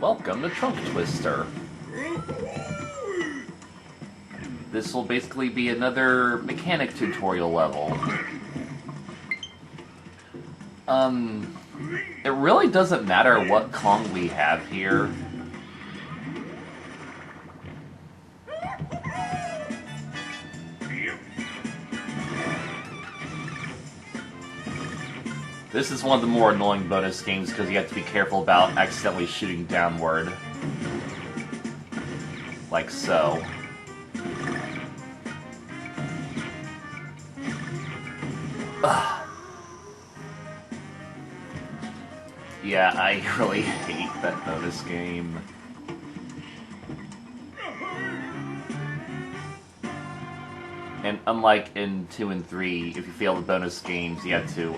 Welcome to Trunk Twister. This will basically be another mechanic tutorial level. It really doesn't matter what Kong we have here. This is one of the more annoying bonus games because you have to be careful about accidentally shooting downward. Like so. Ugh. Yeah, I really hate that bonus game. And unlike in 2 and 3, if you fail the bonus games, you have to,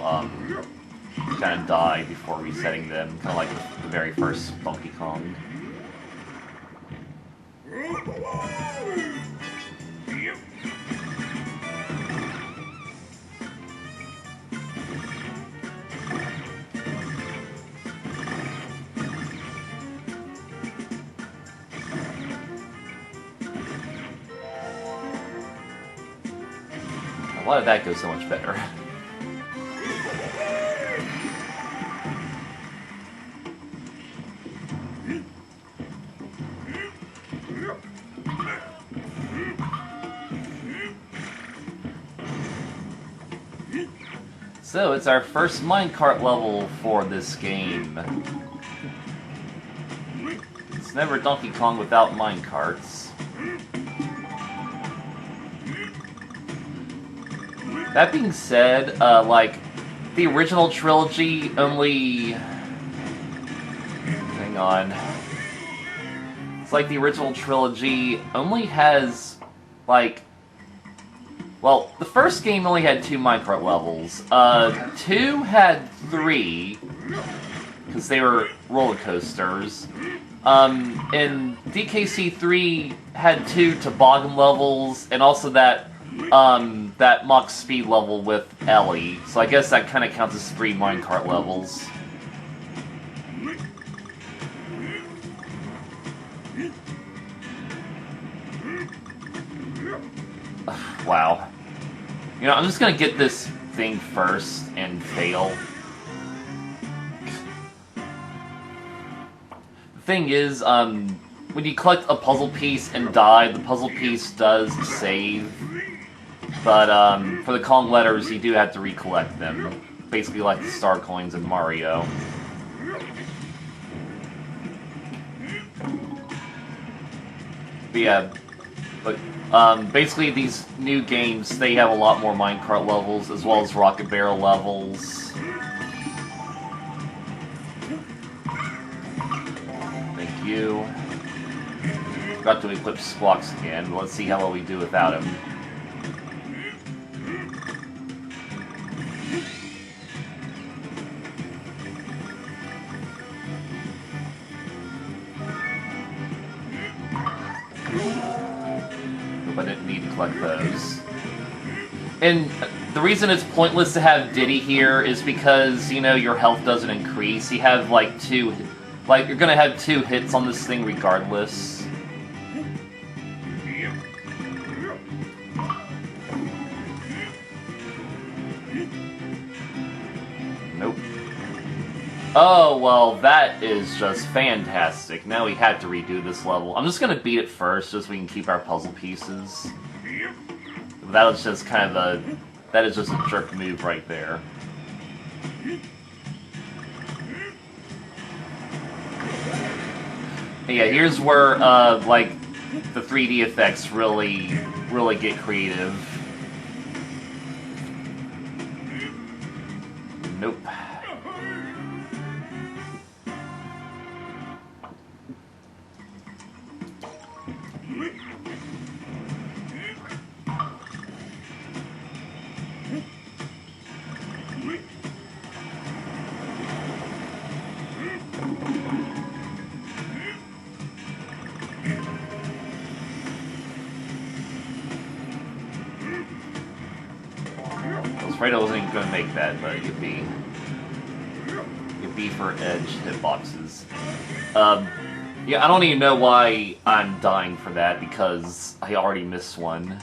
kind of die before resetting them, kind of like the very first Donkey Kong. Why did that go so much better? So, it's our first minecart level for this game. It's never Donkey Kong without minecarts. That being said, like, the original trilogy only... Hang on. It's like the original trilogy only has, like... Well, the first game only had 2 minecart levels. 2 had 3, because they were roller coasters. And DKC 3 had 2 toboggan levels, and also that Mach speed level with Ellie. So I guess that kind of counts as 3 minecart levels. Wow. You know, I'm just gonna get this thing first and fail. The thing is, when you collect a puzzle piece and die, the puzzle piece does save. But, for the Kong letters, you do have to recollect them. Basically like the star coins in Mario. But yeah, basically these new games, they have a lot more minecart levels, as well as rocket barrel levels. Thank you. Forgot to equip Squawks again, but let's see how well we do without him. But I didn't need to collect those. And the reason it's pointless to have Diddy here is because, you know, your health doesn't increase. You have, like, you're gonna have 2 hits on this thing regardless. Nope. Oh, well, that is just fantastic. Now we had to redo this level. I'm just gonna beat it first, just so we can keep our puzzle pieces. That was just kind of that is just a jerk move right there. And yeah, here's where, like, the 3D effects really get creative. Nope. I was afraid I wasn't even going to make that, but it could be. for edge hitboxes. Yeah, I don't even know why I'm dying for that, because I already missed one.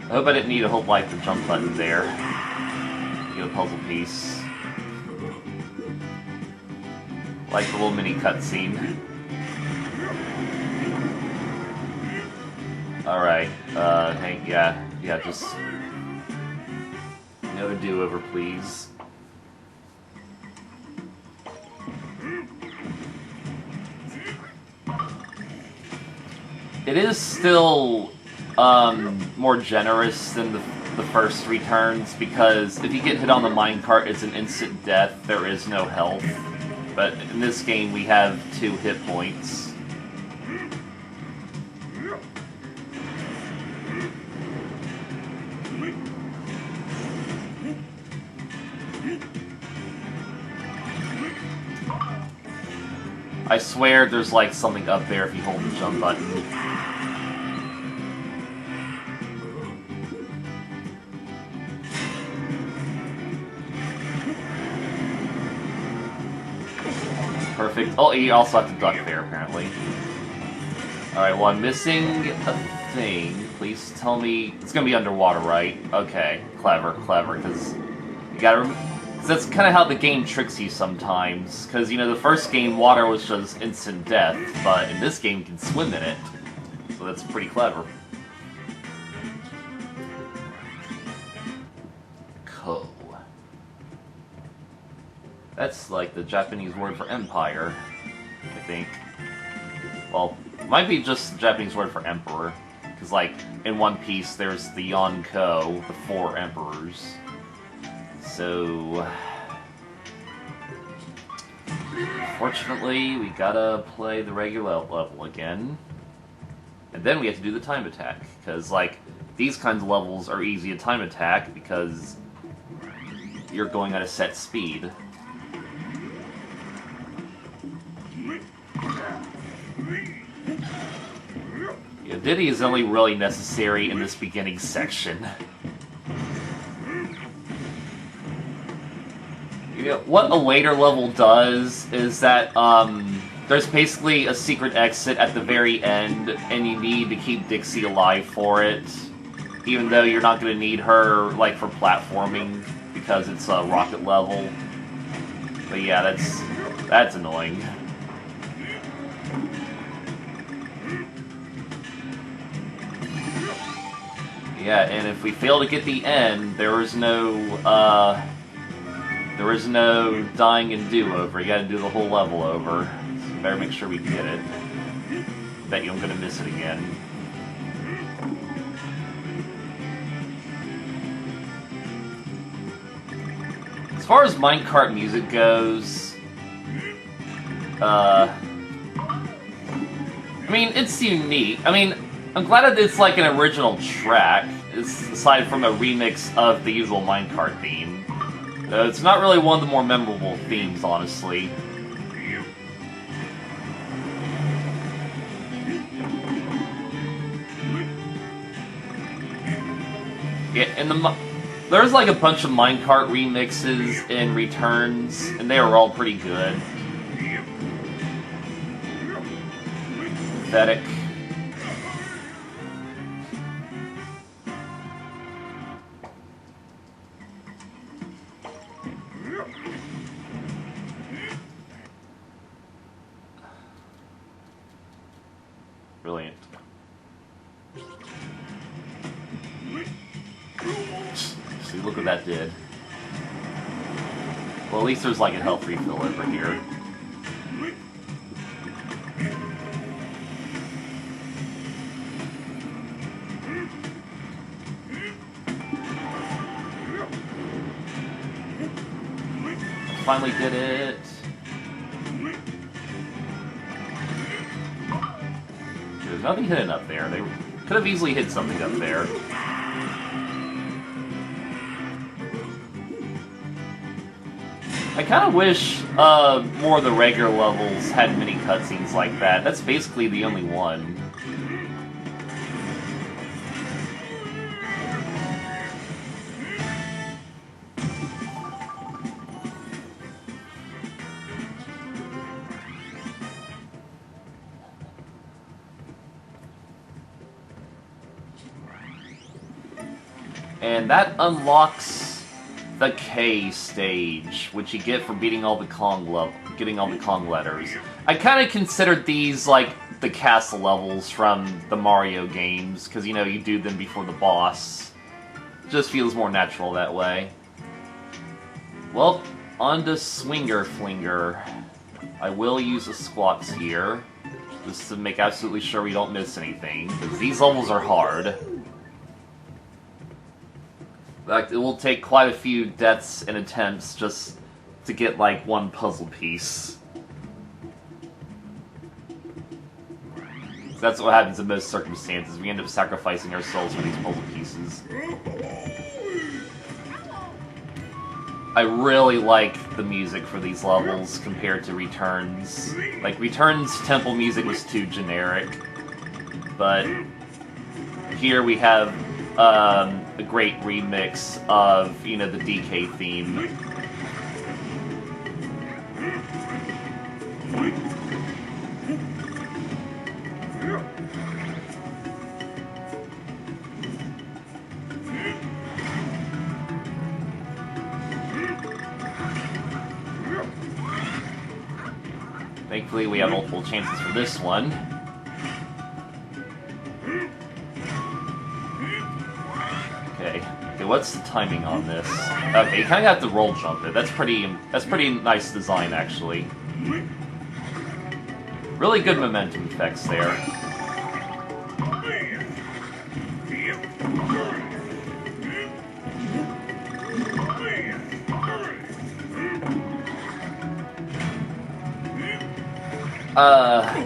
I hope I didn't need to hold like the jump button there. Get a puzzle piece. Like the little mini cutscene. Alright, hey, yeah, just... another do-over, please. It is still more generous than the first 3 turns, because if you get hit on the minecart, it's an instant death. There is no health. But in this game, we have 2 hit points. I swear there's like something up there if you hold the jump button. Perfect. Oh, you also have to duck there, apparently. Alright, well, I'm missing a thing. Please tell me... It's gonna be underwater, right? Okay. Clever, because you gotta... Cause that's kind of how the game tricks you sometimes. Because, you know, the first game, water was just instant death, but in this game, you can swim in it. So that's pretty clever. Ko. That's like the Japanese word for empire, I think. Well, it might be just the Japanese word for emperor. Because, like, in One Piece, there's the Yonko, the 4 emperors. So... Fortunately, we gotta play the regular level again. And then we have to do the time attack. Because, like, these kinds of levels are easy to time attack because you're going at a set speed. Yeah, Diddy is only really necessary in this beginning section. You know, what a later level does is that there's basically a secret exit at the very end, and you need to keep Dixie alive for it, even though you're not going to need her like for platforming because it's a rocket level. But yeah, that's annoying. Yeah, and if we fail to get the end, there is no dying and do-over. You gotta do the whole level over. So you better make sure we get it. Bet you I'm gonna miss it again. As far as minecart music goes, I mean, it's unique. I mean, I'm glad that it's like an original track, aside from a remix of the usual minecart theme. It's not really one of the more memorable themes, honestly. Yeah, and there's like a bunch of minecart remixes in Returns, and they were all pretty good. Pathetic. Brilliant. See, look what that did. Well, at least there's like a health refill over here. Finally did it. Nothing hidden up there. They could have easily hid something up there. I kind of wish more of the regular levels had mini cutscenes like that. That's basically the only one. And that unlocks the K stage, which you get for beating all the getting all the Kong letters. I kind of considered these like the castle levels from the Mario games, because, you know, you do them before the boss. Just feels more natural that way. Well, on to Swinger Flinger. I will use the squats here, just to make absolutely sure we don't miss anything, because these levels are hard. In fact, it will take quite a few deaths and attempts just to get, like, one puzzle piece. So that's what happens in most circumstances. We end up sacrificing ourselves for these puzzle pieces. I really like the music for these levels compared to Returns. Like, Returns' temple music was too generic. But here we have a great remix of, you know, the DK theme. Thankfully, we have multiple chances for this one. Okay, what's the timing on this? Okay, you kind of have to roll jump it. That's pretty nice design, actually. Really good momentum effects there.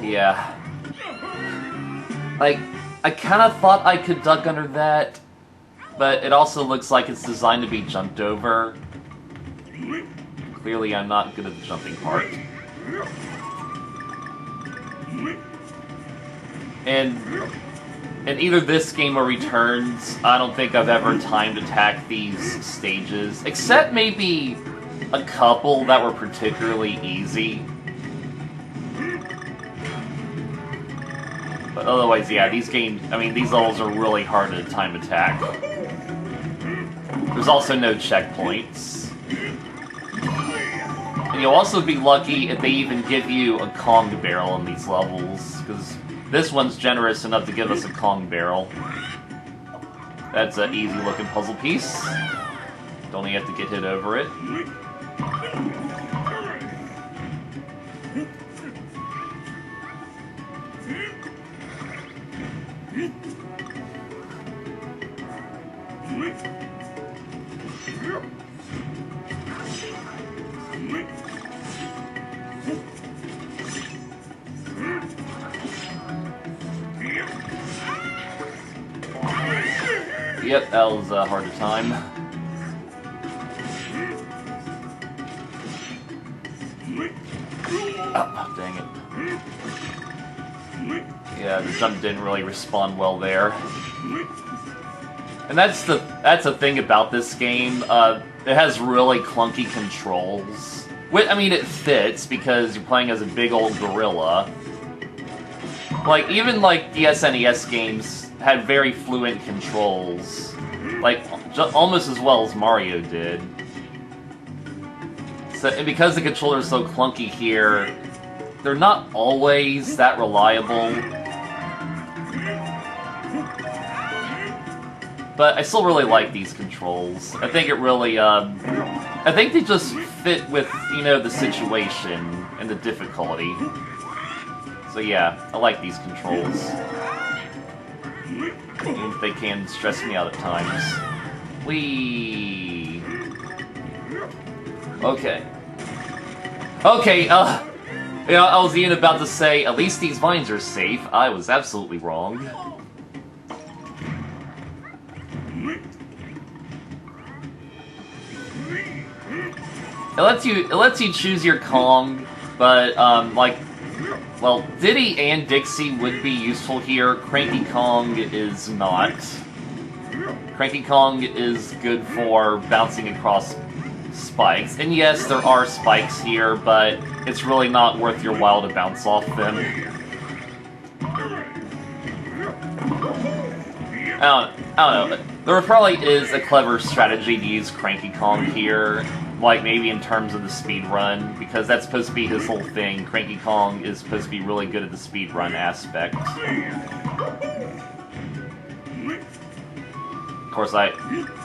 Yeah. Like, I kind of thought I could duck under that, but it also looks like it's designed to be jumped over. Clearly, I'm not good at the jumping part. And in either this game or Returns, I don't think I've ever timed attack these stages, except maybe a couple that were particularly easy. But otherwise, yeah, these levels are really hard to time attack. There's also no checkpoints. And you'll also be lucky if they even give you a Kong barrel in these levels, because this one's generous enough to give us a Kong barrel. That's an easy-looking puzzle piece. Don't even have to get hit over it. Yep, that was a harder time. Oh, dang it. Yeah, the jump didn't really respond well there. And that's the thing about this game. It has really clunky controls. I mean, it fits because you're playing as a big old gorilla. Like, even like the SNES games had very fluent controls, like almost as well as Mario did. So, and because the controllers are so clunky here, they're not always that reliable. But I still really like these controls. I think it really, I think they just fit with, you know, the situation and the difficulty. So yeah, I like these controls. Even if they can stress me out at times. Whee! Okay. Okay, You know, I was even about to say, at least these vines are safe. I was absolutely wrong. It lets you choose your Kong, but like, well, Diddy and Dixie would be useful here. Cranky Kong is not. Cranky Kong is good for bouncing across spikes, and yes, there are spikes here, but it's really not worth your while to bounce off them. I don't know. There probably is a clever strategy to use Cranky Kong here, like maybe in terms of the speed run, because that's supposed to be his whole thing. Cranky Kong is supposed to be really good at the speed run aspect. Of course, I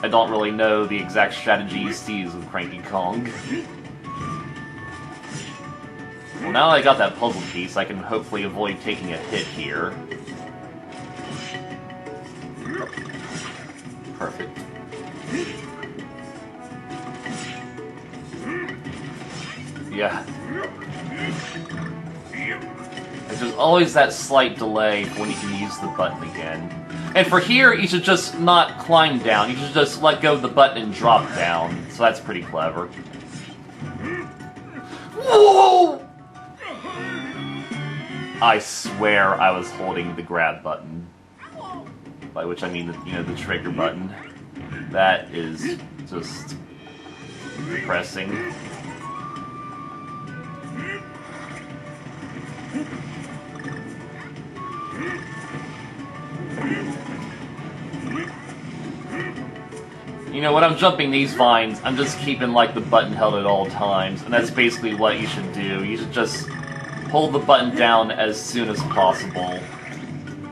don't really know the exact strategies to use with Cranky Kong. Well, now that I got that puzzle piece, I can hopefully avoid taking a hit here. Perfect. Yeah. There's always that slight delay when you can use the button again. And for here, you should just not climb down. You should just let go of the button and drop down. So that's pretty clever. Whoa! I swear I was holding the grab button. By which I mean, you know, the trigger button. That is just depressing. You know, when I'm jumping these vines, I'm just keeping, like, the button held at all times, and that's basically what you should do. You should just hold the button down as soon as possible,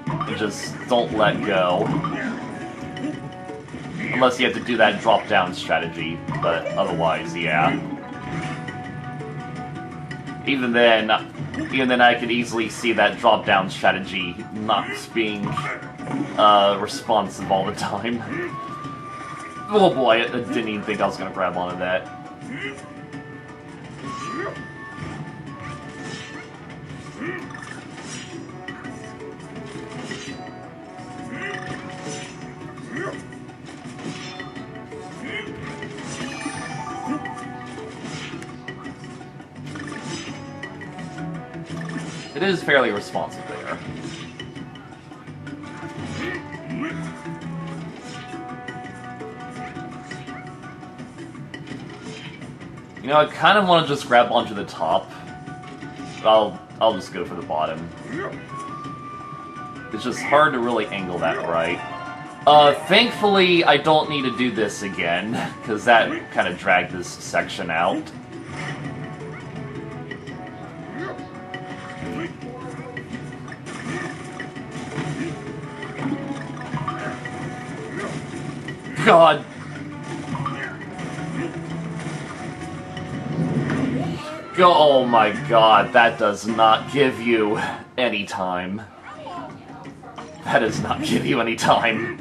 and just don't let go. Unless you have to do that drop-down strategy, but otherwise, yeah. Even then I could easily see that drop-down strategy not being responsive all the time. Oh boy, I didn't even think I was going to grab onto that. It is fairly responsive there. You know, I kind of want to just grab onto the top. But I'll just go for the bottom. It's just hard to really angle that right. Thankfully, I don't need to do this again, because that kind of dragged this section out. God! Oh my god, that does not give you any time. That does not give you any time.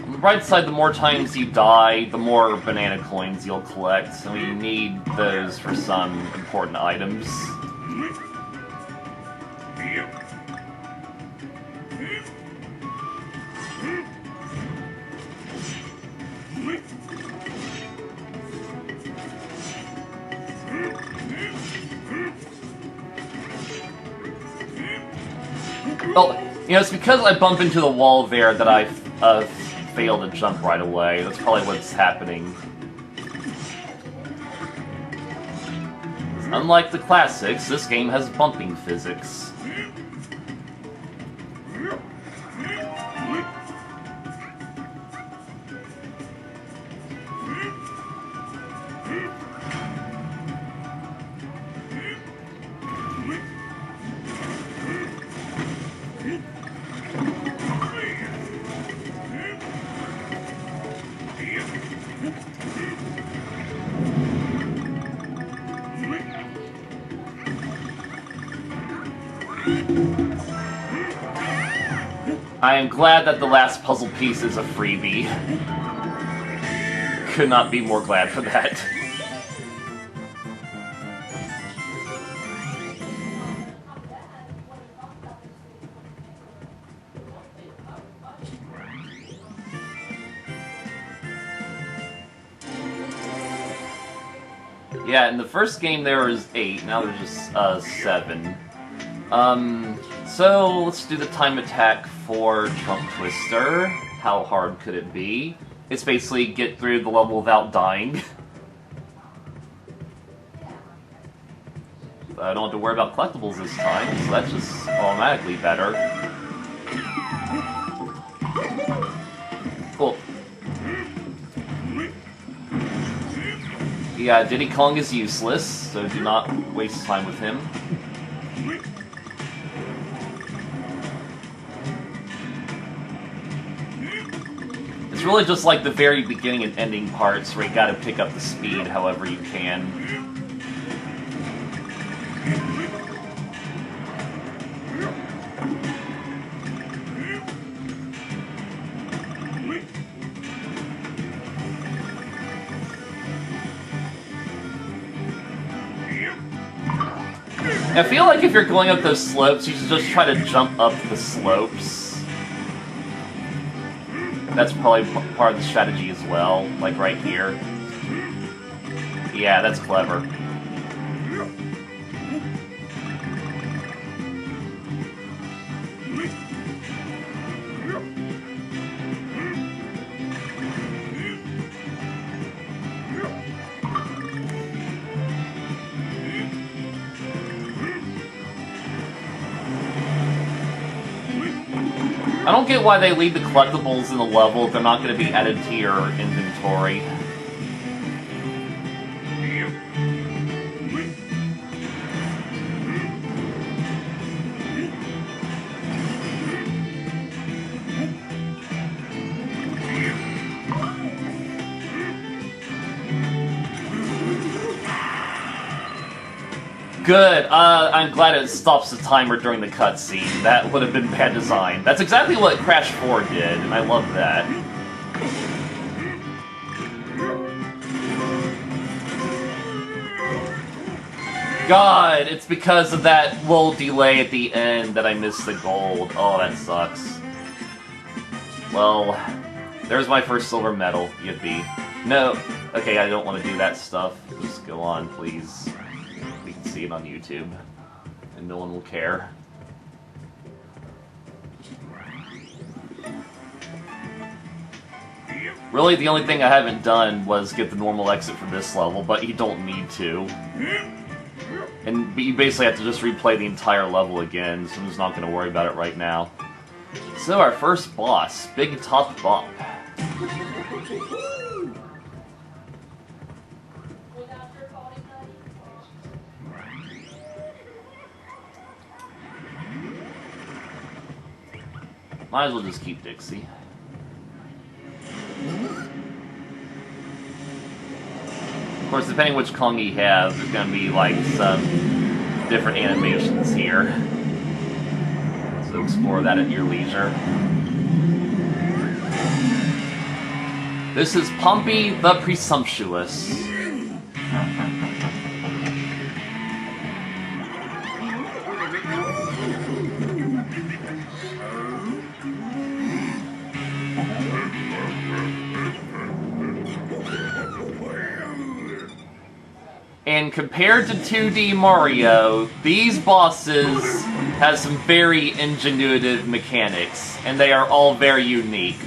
On the bright side, the more times you die, the more banana coins you'll collect, so you need those for some important items. Well, you know, it's because I bump into the wall there that I failed to jump right away. That's probably what's happening. Unlike the classics, this game has bumping physics. I am glad that the last puzzle piece is a freebie. Could not be more glad for that. Yeah, in the first game there was 8, now there's just 7. So let's do the time attack for Trunk Twister. How hard could it be? It's basically get through the level without dying. I don't have to worry about collectibles this time, so that's just automatically better. Cool. Yeah, Diddy Kong is useless, so do not waste time with him. It's really just like the very beginning and ending parts where you gotta pick up the speed however you can. I feel like if you're going up those slopes, you should just try to jump up the slopes. That's probably part of the strategy as well, like right here. Yeah, that's clever. I don't get why they leave the collectibles in the level if they're not going to be added to your inventory. Good. I'm glad it stops the timer during the cutscene. That would have been bad design. That's exactly what Crash 4 did, and I love that. God, it's because of that little delay at the end that I missed the gold. Oh, that sucks. Well, there's my first silver medal, yippee. No, okay, I don't want to do that stuff. Just go on, please. We can see it on YouTube, and no one will care. Really, the only thing I haven't done was get the normal exit from this level, but you don't need to. And you basically have to just replay the entire level again, so I'm just not going to worry about it right now. So, our first boss, Big Top Bop. Might as well just keep Dixie. Of course, depending which Kong you have, there's going to be like some different animations here. So explore that at your leisure. This is Pompy the Presumptuous. And compared to 2D Mario, these bosses have some very ingenuitive mechanics, and they are all very unique.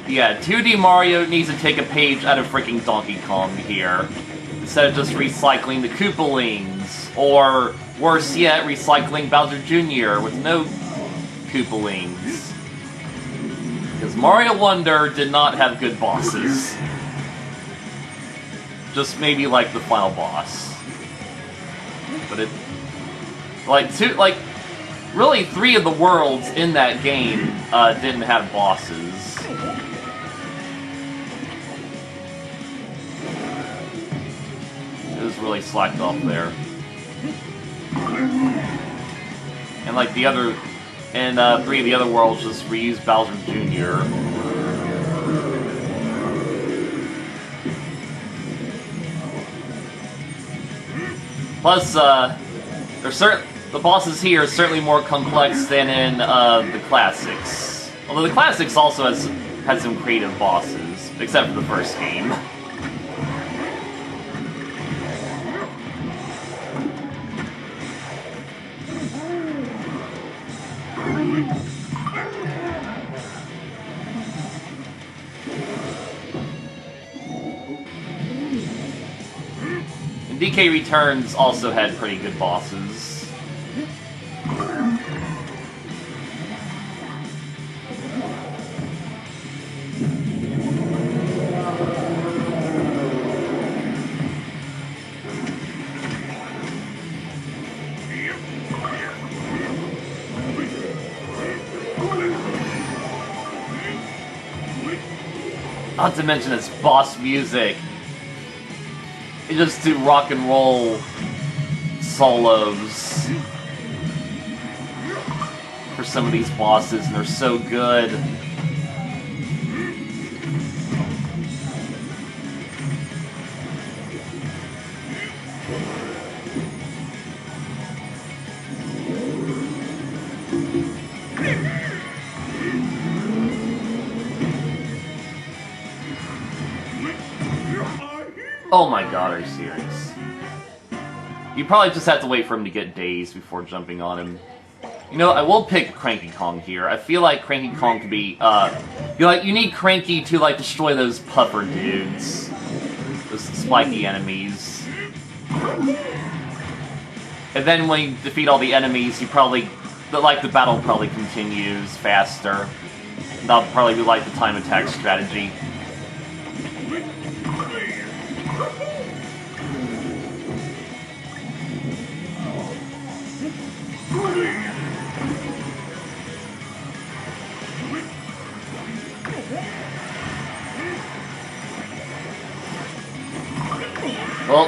Yeah, 2D Mario needs to take a page out of freaking Donkey Kong here, instead of just recycling the Koopalings, or worse yet, recycling Bowser Jr. with no Koopalings. Because Mario Wonder did not have good bosses. Just maybe like the final boss. But it... really 3 of the worlds in that game didn't have bosses. It was really slacked off there. And like the other And 3 of the other worlds just reuse Bowser Jr. Plus, the bosses here are certainly more complex than in the classics. Although the classics also had some creative bosses, except for the first game. And DK Returns also had pretty good bosses. Not to mention its boss music. You just do rock and roll solos for some of these bosses, and they're so good. Oh my god, are you serious? You probably just have to wait for him to get dazed before jumping on him. You know, I will pick Cranky Kong here. I feel like Cranky Kong could be, you need Cranky to, like, destroy those puffer dudes. Those spiky enemies. And then when you defeat all the enemies, you probably, the battle probably continues faster. That'll probably be like the time attack strategy.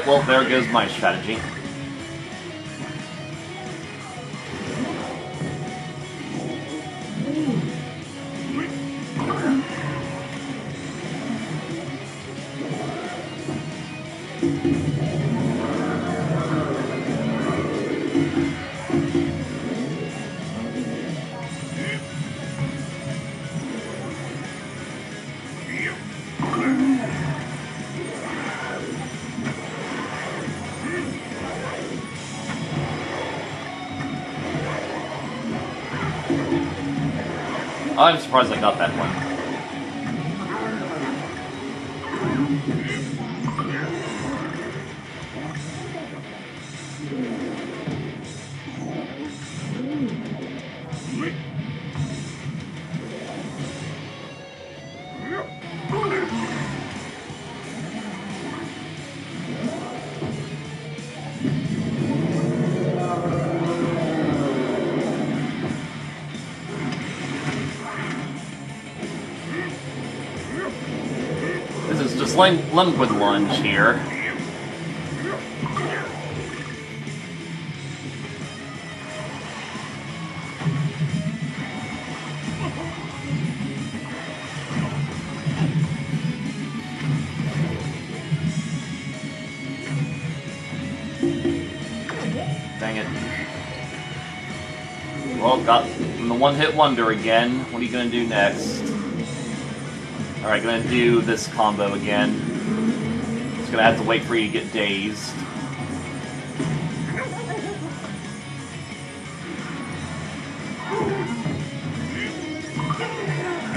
Well, there goes my strategy. I'm surprised I got that one. This is just Liquid Lunge here. Dang it. Well, got the one-hit wonder again. What are you gonna do next? Alright, gonna do this combo again. Just gonna have to wait for you to get dazed.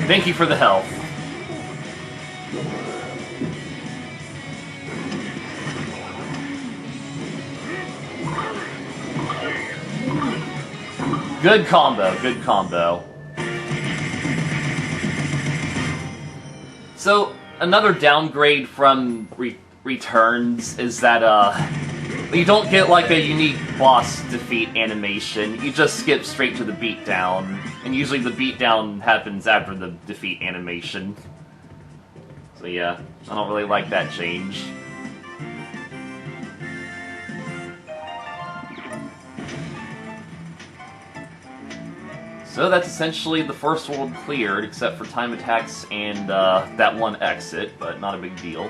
Thank you for the health. Good combo, good combo. So, another downgrade from Returns is that, you don't get, like, a unique boss defeat animation. You just skip straight to the beatdown. And usually the beatdown happens after the defeat animation. So yeah, I don't really like that change. So that's essentially the first world cleared, except for time attacks and that one exit, but not a big deal.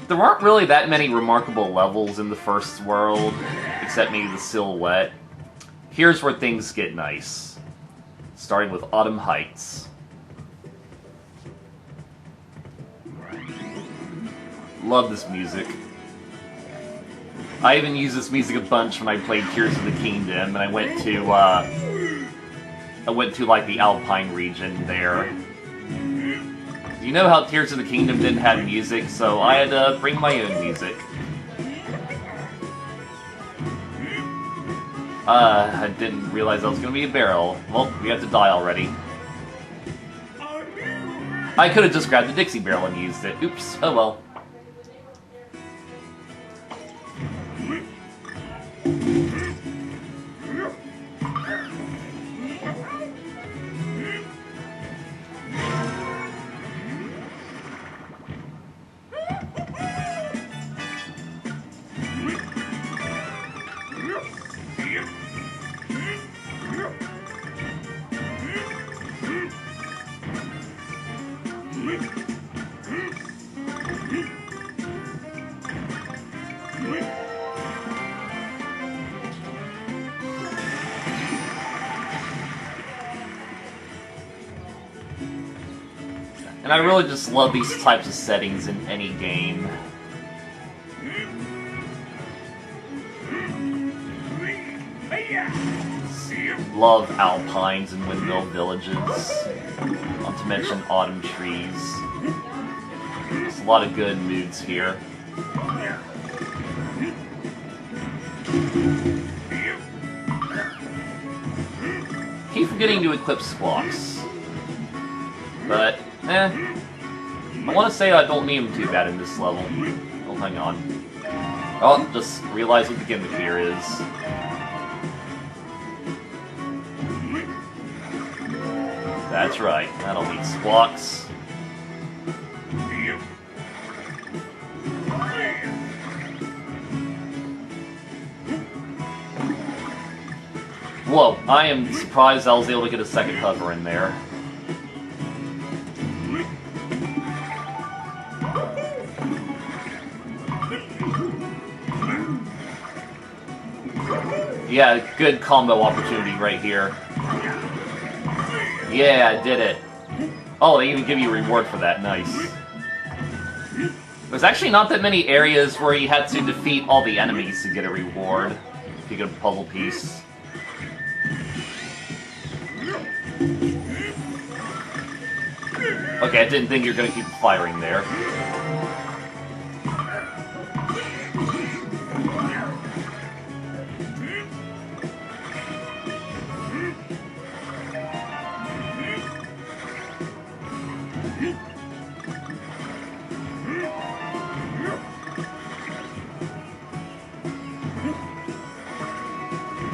There aren't really that many remarkable levels in the first world, except maybe the silhouette. Here's where things get nice, starting with Autumn Heights. Love this music. I even used this music a bunch when I played Tears of the Kingdom, and I went to like the Alpine region there. You know how Tears of the Kingdom didn't have music, so I had to bring my own music. I didn't realize I was going to be a barrel. Well, we have to die already. I could have just grabbed the Dixie barrel and used it. Oops, oh well. And I really just love these types of settings in any game. Love alpines and windmill villages, not to mention autumn trees. There's a lot of good moods here. Keep forgetting to equip Squawks. But, I want to say I don't need them too bad in this level. Oh, hang on. Oh, just realize what the gimmick here is. That's right, I don't need Squawks. Whoa, I am surprised I was able to get a second hover in there. Yeah, good combo opportunity right here. Yeah, I did it. Oh, they even give you a reward for that. Nice. There's actually not that many areas where you had to defeat all the enemies to get a reward. If you get a puzzle piece. Okay, I didn't think you were going to keep firing there.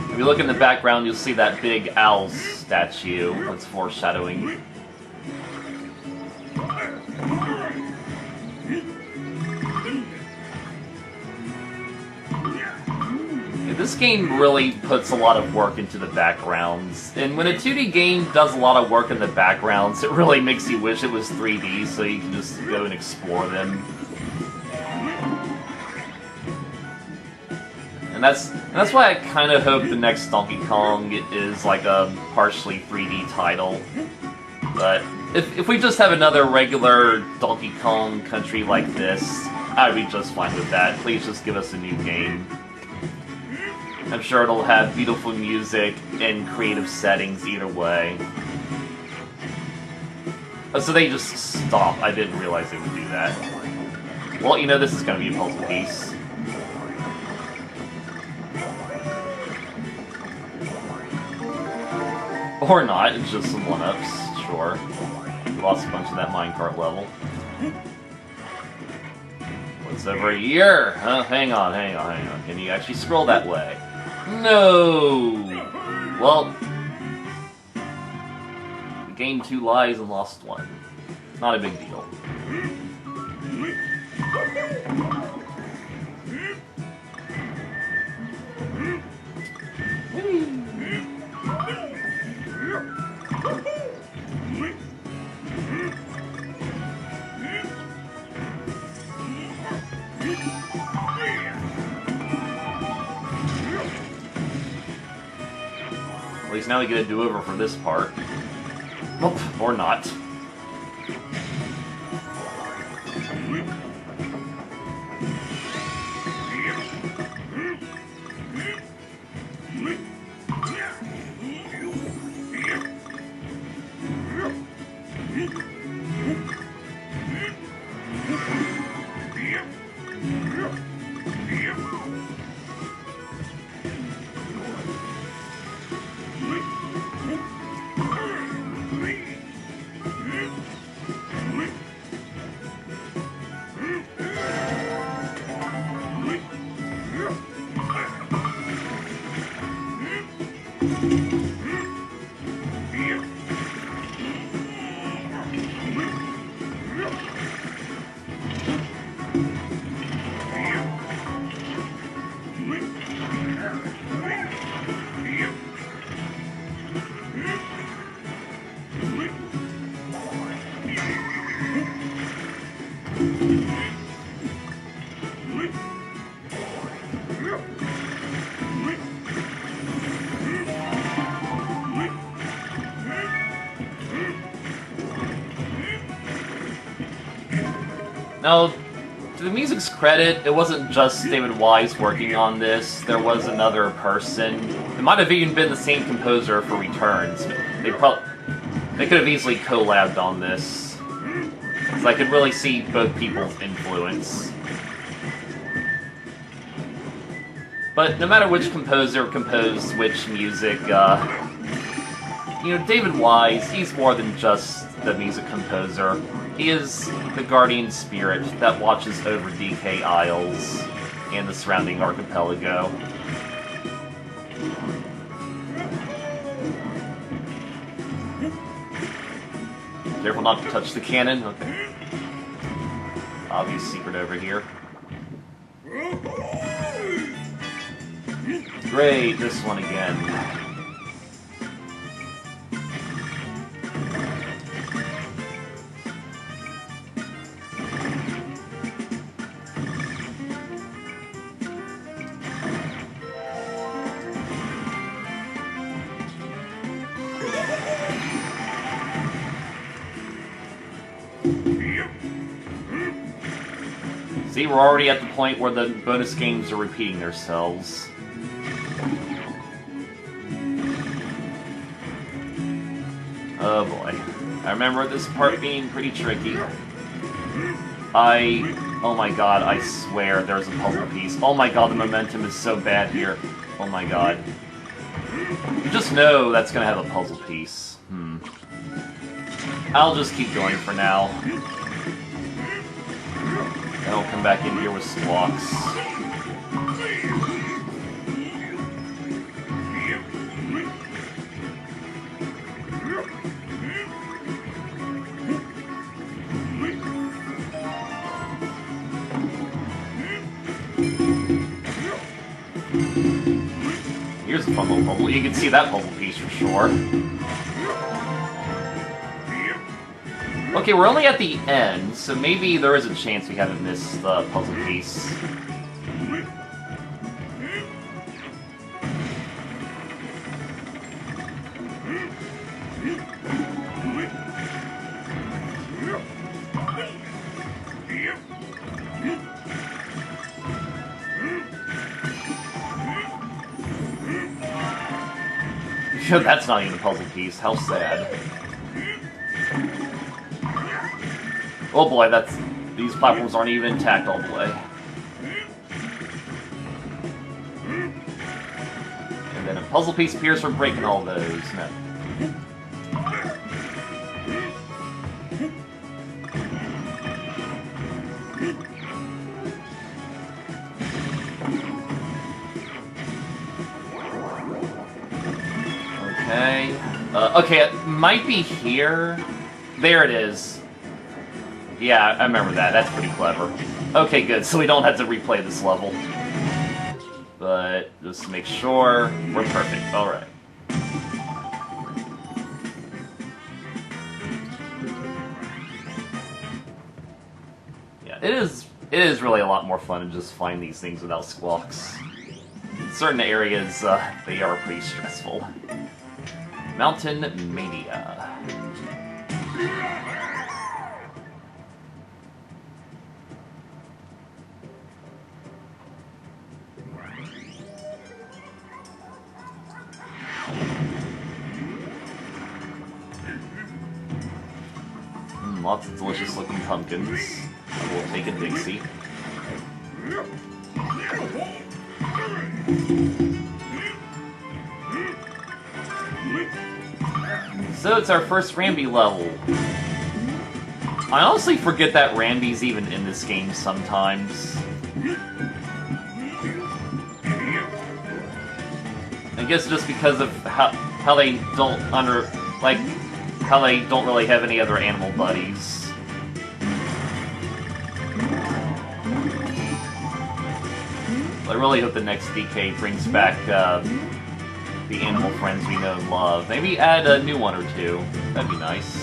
If you look in the background, you'll see that big owl statue. That's foreshadowing. This game really puts a lot of work into the backgrounds, and when a 2D game does a lot of work in the backgrounds, it really makes you wish it was 3D so you can just go and explore them. And that's why I kind of hope the next Donkey Kong is like a partially 3D title. But if we just have another regular Donkey Kong Country like this, I'd be just fine with that. Please just give us a new game. I'm sure it'll have beautiful music and creative settings either way. Oh, so they just stop. I didn't realize they would do that. Well, you know this is going to be a puzzle piece. Or not, it's just some one-ups, sure. We lost a bunch of that minecart level. What's over here? Huh? Hang on. Can you actually scroll that way? No! Well, gained 2 lives and lost 1. Not a big deal. Whee! now we get a do-over for this part. Nope, or not. Now, to the music's credit, it wasn't just David Wise working on this. There was another person. It might have even been the same composer for Returns. They could have easily collabed on this. So I could really see both people's influence. But no matter which composer composed which music, you know, David Wise, he's more than just the music composer. He is the guardian spirit that watches over DK Isles and the surrounding archipelago. Careful not to touch the cannon. Okay. Obvious secret over here. Great, this one again. See, we're already at the point where the bonus games are repeating themselves. Oh boy. I remember this part being pretty tricky. Oh my god, I swear there's a puzzle piece. Oh my god, the momentum is so bad here. Oh my god. You just know that's gonna have a puzzle piece. I'll just keep going for now. And I'll come back in here with squawks. Here's a fun little puzzle. You can see that puzzle piece for sure. Okay, we're only at the end, so maybe there is a chance we haven't missed the puzzle piece. That's not even a puzzle piece. How sad. Oh boy, these platforms aren't even intact all the way. And then a puzzle piece appears for breaking all those. No. Okay. Okay, it might be here. There it is. Yeah, I remember that. That's pretty clever. Okay, good. So we don't have to replay this level. But just to make sure we're perfect. Alright. Yeah, it is really a lot more fun to just find these things without squawks. In certain areas, they are pretty stressful. Mountain Mania. Lots of delicious looking pumpkins. We'll take a Dixie. So it's our first Ramby level. I honestly forget that Ramby's even in this game sometimes. I guess just because of how they don't how they don't really have any other animal buddies. I really hope the next DK brings back the animal friends we know and love. Maybe add a new one or two. That'd be nice.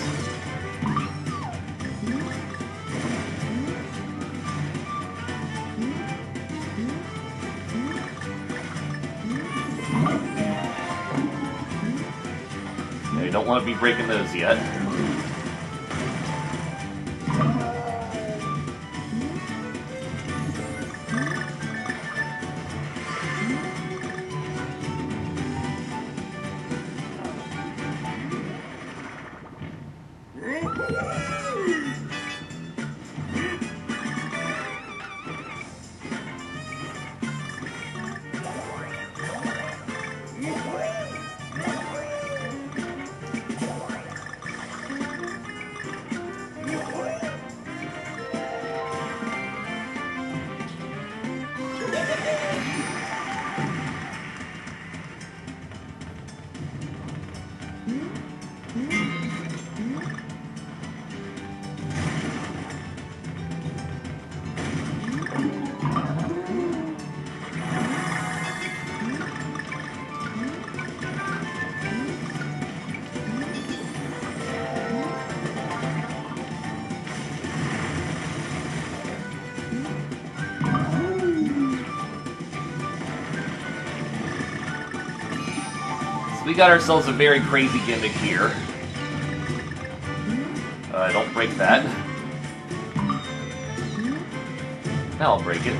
Okay, don't want to be breaking those yet. We got ourselves a very crazy gimmick here. Don't break that. Now I'll break it.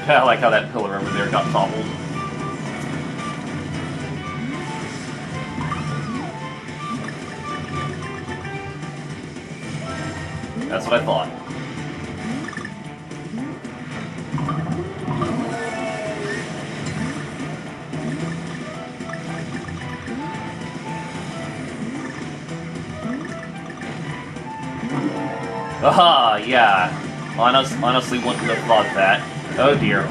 I like how that pillar over there got toppled. That's what I thought. Aha, yeah. Honestly wouldn't have thought that. Oh dear.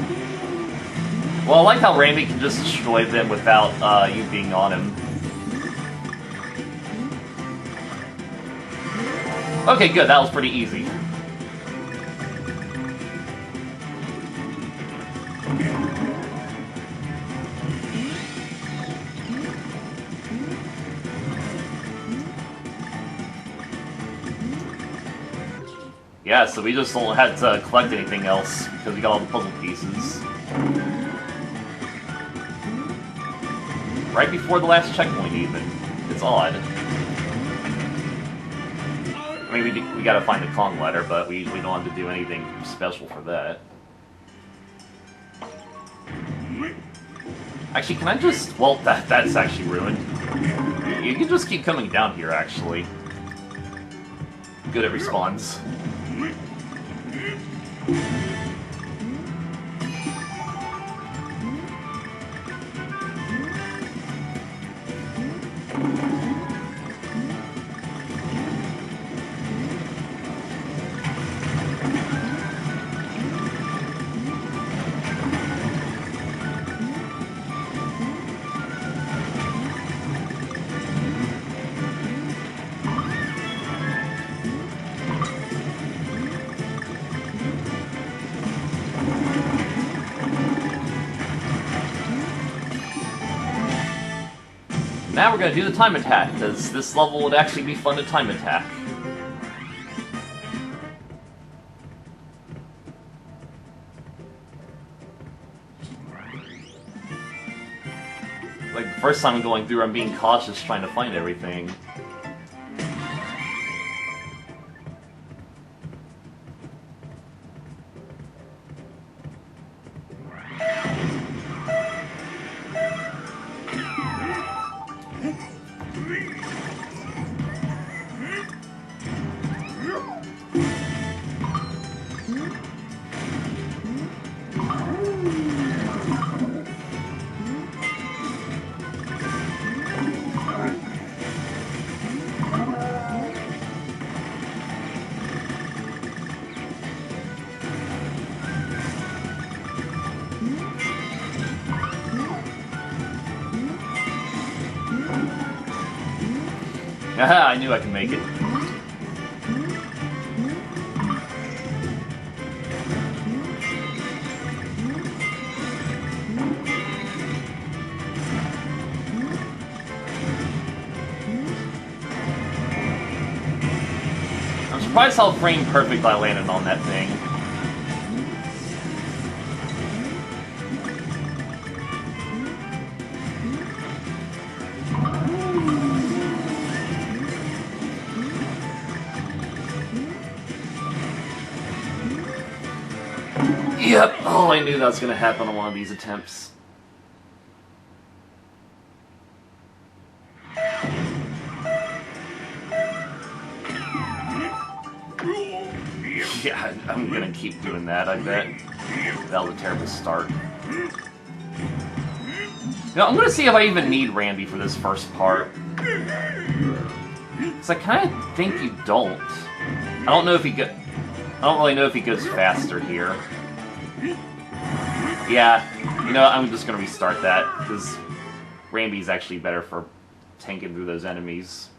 Well, I like how Ramby can just destroy them without you being on him. Okay, good. That was pretty easy. Yeah, so we just don't have to collect anything else, because we got all the puzzle pieces. Right before the last checkpoint, even. It's odd. I mean, we gotta find the Kong letter, but we usually don't have to do anything special for that. Actually, can I just... Well, that's actually ruined. You can just keep coming down here, actually. Good at respawns. Now we're going to do the time attack, because this level would actually be fun to time attack. Like, the first time I'm going through, I'm being cautious trying to find everything. Haha, I knew I could make it. I'm surprised how frame perfect I landed on that thing. Yep, oh, I knew that was going to happen on one of these attempts. Yeah, I'm going to keep doing that, I bet. That was a terrible start. Now, I'm going to see if I even need Randy for this first part. Because I kind of think you don't. I don't know if he I don't really know if he goes faster here. Yeah, you know, I'm just going to restart that, because Randy's actually better for tanking through those enemies.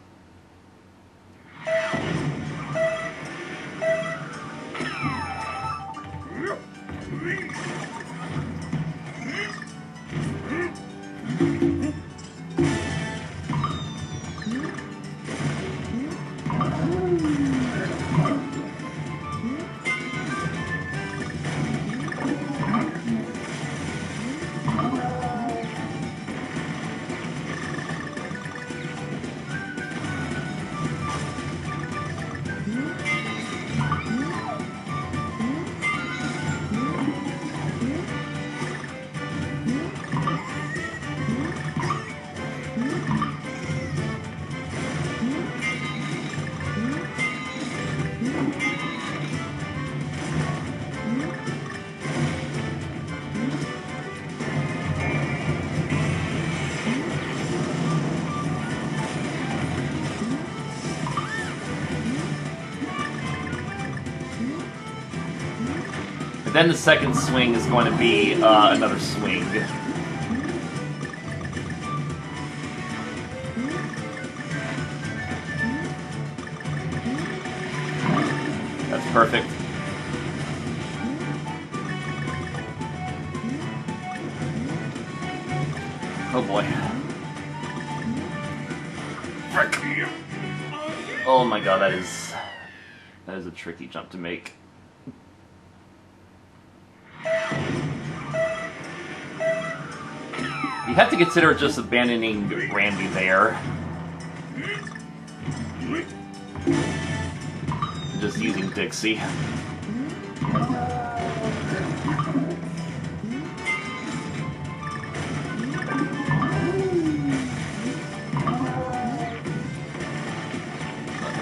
And then the second swing is going to be another swing. That's perfect. Oh boy. Frick. Oh my god, that is a tricky jump to make. You have to consider just abandoning Randy there. Just using Dixie.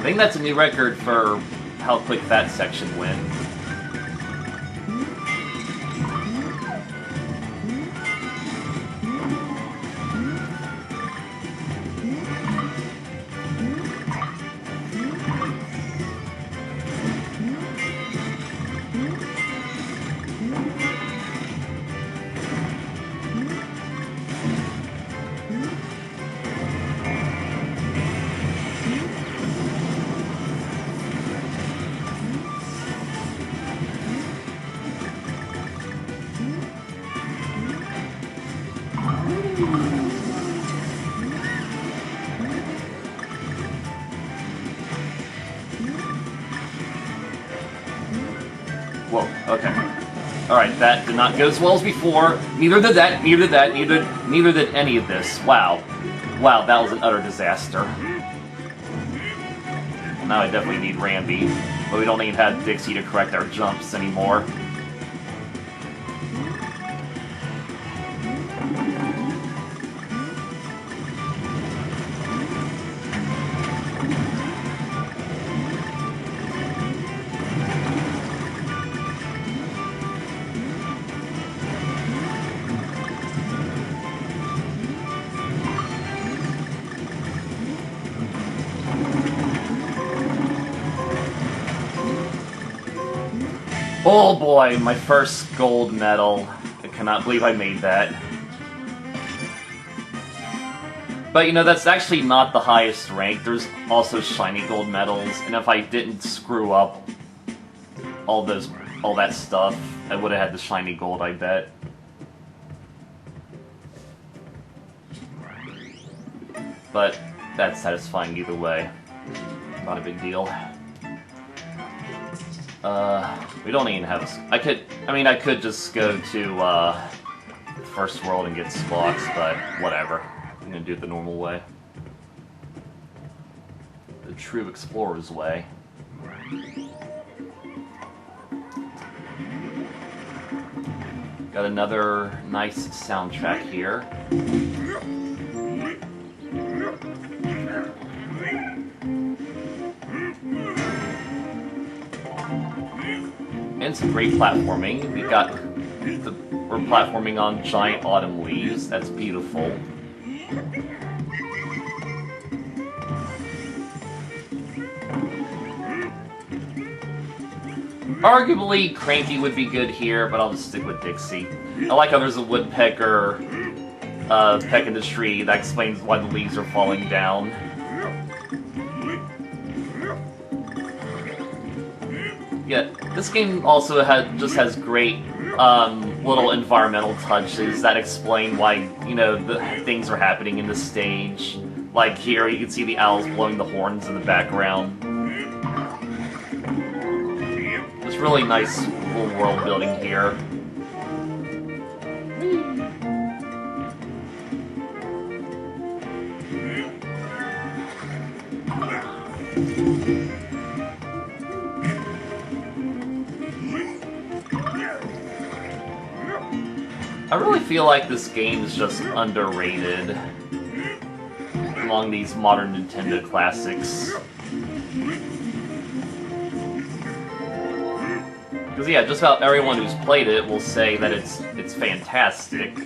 think that's a new record for how quick that section went. Whoa, okay. Alright, that did not go as well as before. Neither did that, neither did that, neither did any of this. Wow. Wow, that was an utter disaster. Now I definitely need Rambi, but we don't even have Dixie to correct our jumps anymore. Oh boy, my first gold medal. I cannot believe I made that. But you know, that's actually not the highest rank. There's also shiny gold medals, and if I didn't screw up all that stuff, I would have had the shiny gold, I bet. But that's satisfying either way. Not a big deal. We don't even have I could just go to, the first world and get spots, but whatever. I'm gonna do it the normal way. The true explorer's way. Got another nice soundtrack here. And some great platforming. We're platforming on giant autumn leaves. That's beautiful. Arguably, Cranky would be good here, but I'll just stick with Dixie. I like how there's a woodpecker pecking the tree. That explains why the leaves are falling down. Yeah, this game also just has great little environmental touches that explain why, you know, the things are happening in the stage. Like here, you can see the owls blowing the horns in the background. There's really nice little world building here. I really feel like this game is just underrated among these modern Nintendo classics. Because yeah, just about everyone who's played it will say that it's fantastic.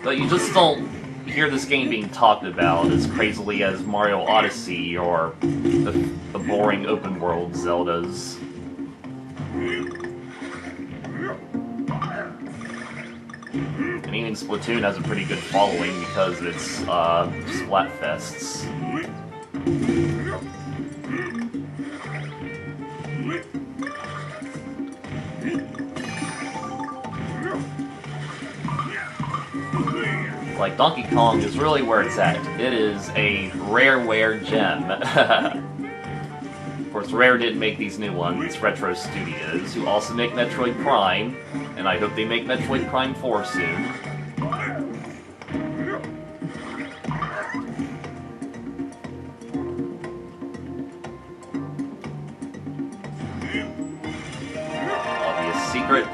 But you just don't hear this game being talked about as crazily as Mario Odyssey or the boring open world Zeldas. And even Splatoon has a pretty good following because of its Splatfests. Like, Donkey Kong is really where it's at. It is a rareware gem. Of course, Rare didn't make these new ones. It's Retro Studios, who also make Metroid Prime, and I hope they make Metroid Prime 4 soon. Obvious secret.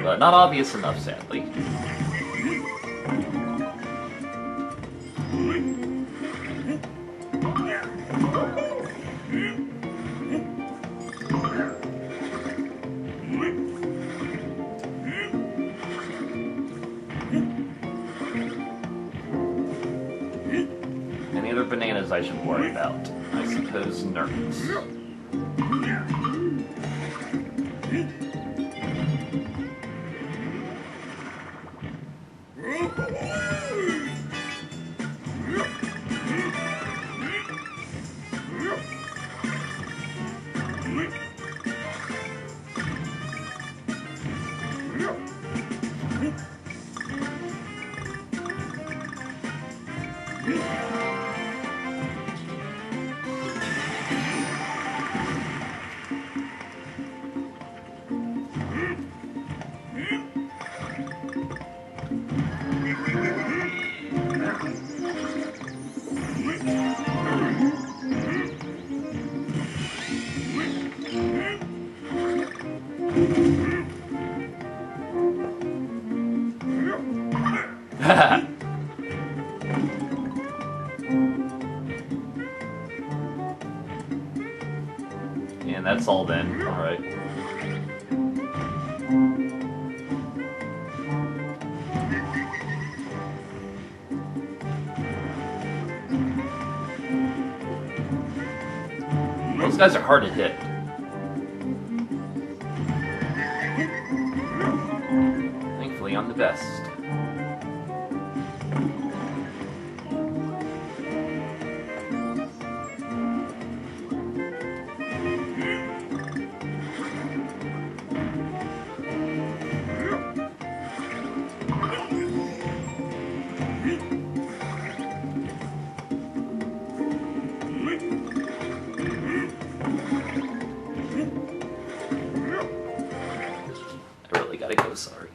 But not obvious enough, sadly. Any other bananas I should worry about? I suppose nerds. And that's all then. Alright. Those guys are hard to hit. Thankfully, I'm the best. I really gotta go, sorry.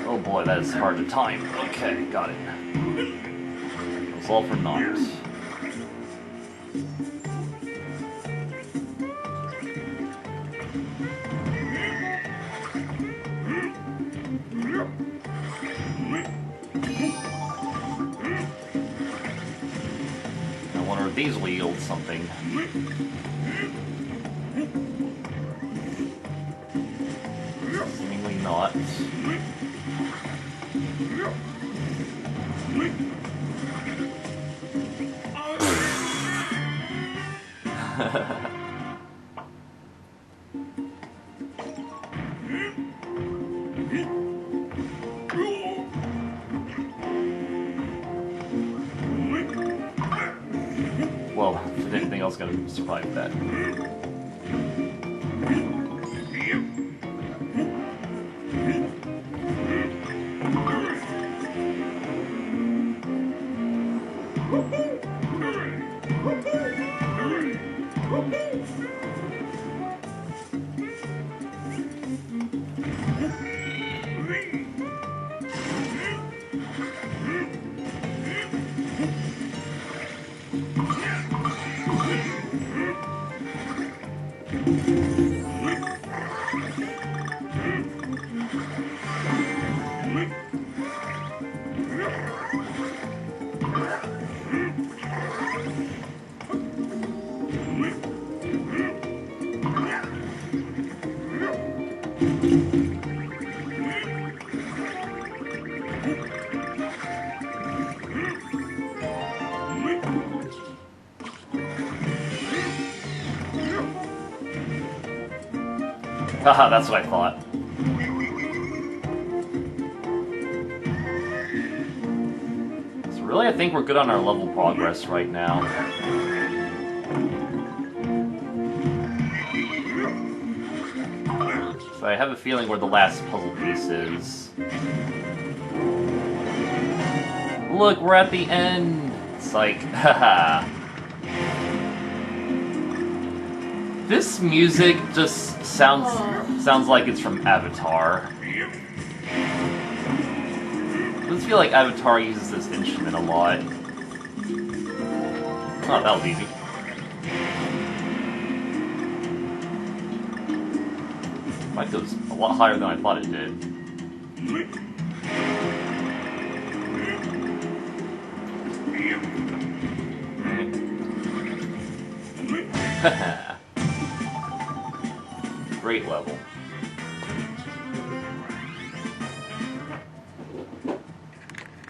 Oh boy, that is hard to time. Okay, got it. It's all for naught. I wonder if these will yield something. Seemingly not. Well, if anything else gonna survive that. Haha, that's what I thought. So really, I think we're good on our level progress right now. So I have a feeling we're the last puzzle pieces. Look, we're at the end! It's like, haha. This music just sounds like it's from Avatar. I just feel like Avatar uses this instrument a lot. Oh, that was easy. Might goes a lot higher than I thought it did. Haha. Great level.